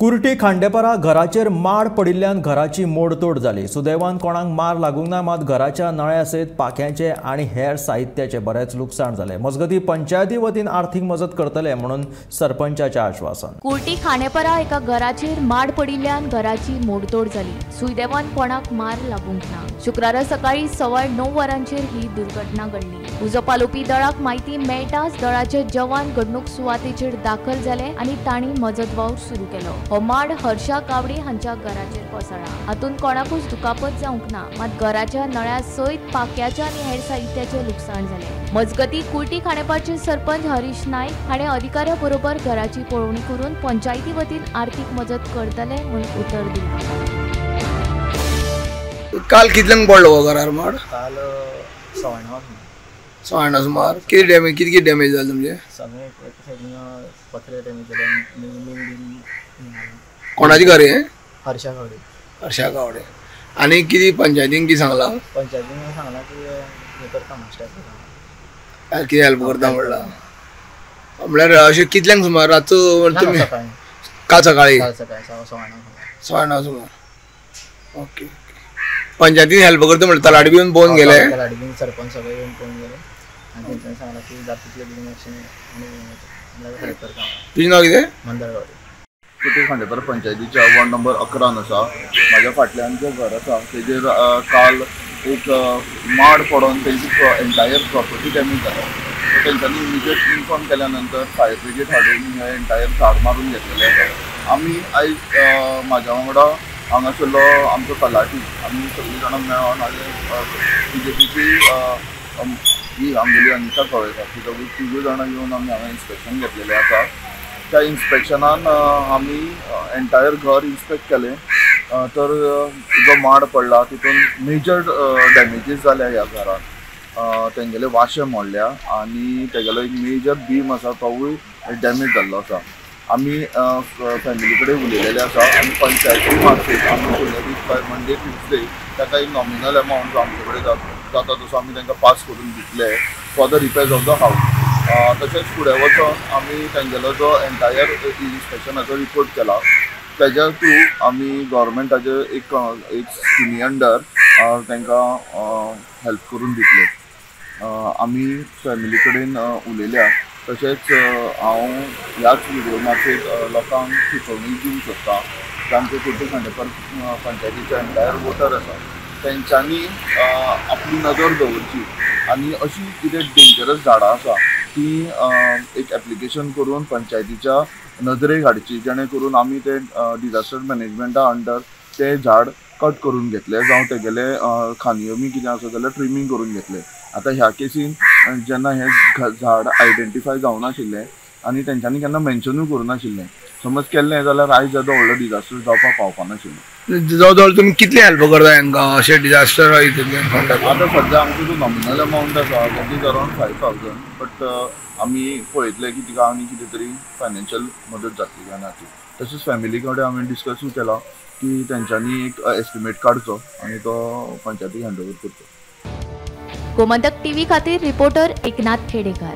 कुर्टी खांडेपारा घराचेर माड पडिल्ल्यान घराची मोडतोड जाली। सुदैवान कोणाक मार लागूंक ना, मात घराच्या नळ्या सयत पाक्याचे आनी हेर साहित्याचे बरेच लुकसाण जाले। मजगती पंचायती वतीन आर्थीक मजत करतले म्हणून सरपंचाचे आश्वासन। कुर्टी खांडेपारा एका घराचेर माड पडिल्ल्यान घराची मोडतोड जाली। सुदैवान कोणाक मार लागूंक ना। शुक्रारा सकाळी 9:15 वरांचेर ही दुर्घटना घडली। उजो पालोवपी दळाक म्हायती मेळटाच दळाचे जवान घडणूक सुवातेचेर दाखल जाले आनी तांणी मजत वावर सुरू केलो। हो माड हर्षा कावडे हांच्या घराचेर कोसळ्ळा। हातून कोणाकूच दुखापत जावंक ना, मात घराच्या नळ्या सयत पाक्याचे आनी हेर साहित्याचे लुकसाण जाले। मजगती कुर्टी खांडेपारचे सरपंच हरीश नायक हाणें अधिकाऱ्या बरोबर घराची पळोवणी करून पंचायती वतीन आर्थीक मजत करतले म्हूण उतर दिलें। काल कितल्यांक पडलो हो घरार माड? काल 9:30 सुमार। किती डॅमेज जालें तुमचें? सगळे पत्रे डॅमेज जाले। कोणाची घर हे? हर्षा कावडे। हर्षा कावडे। आनी कितें पंचायतीन कितें सांगलां? पंचायतीन सांगलां की हे करता मास्टर कितें हेल्प करता म्हणलां। म्हळ्यार अशें कितल्यांक सुमार रातचो तुमी? काल सकाळी 9:30 सुमार। ओके। पंचायतीन हेल्प करता म्हणटा तलाडी बी येवन पळोवन गेले? तलाडी बी सरपंच सगळे येवन पळोवन गेले आनी तेंच्यांनी सांगलां की जाता तितले बेगीन एक्शन हेल्प करता। तुजें नांव कितें? मंदार गावडे। कुर्टी खांडेपारा पंचायतीच्या वार्ड नंबर 11 आसा। म्हाज्या फाटल्यान जें घर आसा तेजेर काल एक माड पडोन तेंची एंटायर प्रॉपर्टी डॅमेज जाल्या। सो तेंच्यांनी इमिजिएट इन्फॉर्म केल्या नंतर फायर ब्रिगेड हाडून हे एंटायर झाड मारून घेतलेले आसा। आमी आयज म्हाज्या वांगडा हांगासरलो आमचो तलाटी आमी सगळीं जाणां मेळोन बीजेपीची ही आमगेली अनिता कवळेकर तिगूय जाणां येवन आमी हांगा इन्स्पेक्शन घेतलेलें आसा। त्या इन्स्पेक्शनान आमी एंटायर घर इन्स्पेक्ट केलें तर जो माड पडला तितून मेजर डॅमेजीस जाल्या ह्या घरान। तेंगेले वाशे मोडल्या आनी तेगेलो एक मेजर बीम आसा तोवूय डॅमेज जाल्लो आसा। आमी फॅमिली कडेन उलयलेले आसा आनी पंचायती मार्फेत आमी फुडल्या दीस मंडे ट्युजडे ताका एक नॉमिनल अमावंट जो आमचे कडेन जाता तसो आमी तांकां पास करून दितले for the repairs of the हावस। तशेंच फुडें वचोन आमी तेंगेलो जो एंटायर इन्स्पेक्शनाचो रिपोर्ट केला तेज्या थ्रू आमी गव्हर्मेंटाचे एक स्किमी अंडर तांकां हेल्प करून दितले। आमी फॅमिली कडेन उलयल्या। तशेंच हांव ह्याच व्हिडिओ मार्फेत लोकांक सुचोवणी दिवंक सोदतां की आमचे कुर्टी खांडेपारा पंचायतीचे एंटायर वोटर आसा तेंच्यांनी आपली नजर दवरची आनी अशी कितें डेंजरस झाडां आसा ती एक एप्लिकेशन करून पंचायतीच्या नदरेक हाडची जेणे करून आमी ते डिजास्टर मॅनेजमेंटा अंडर ते झाड कट करून घेतले जावं तेगेले खांदयो बी कितें आसा जाल्यार ट्रिमींग करून घेतले। आतां ह्या केसीन जेन्ना हे झाड आयडेंटिफाय जावनाशिल्लें आनी तेंच्यांनी केन्ना मेन्शनूय करूनाशिल्लें, समज केल्लें जाल्यार आयज येदो व्हडलो डिजास्टर जावपाक पावपानाशिल्लें। जवळ जवळ तुमी कितली हेल्प करता हांकां अशें डिजास्टर हितूंतल्यान? आतां सद्या आमचो जो नॉमिनल अमावंट आसा दॅट इज अरावंड 5,000 बट आमी पळयतले की तिका आनी कितें तरी फायनान्शियल मदत जातली काय ना ती। तशेंच फॅमिली कडेन हांवें डिस्कसूय केला की तेंच्यांनी एक एस्टिमेट काडचो आनी तो पंचायतीक हँडओवर करचो। गोमंतक टीव्ही खातीर रिपोर्टर एकनाथ खेडेकर।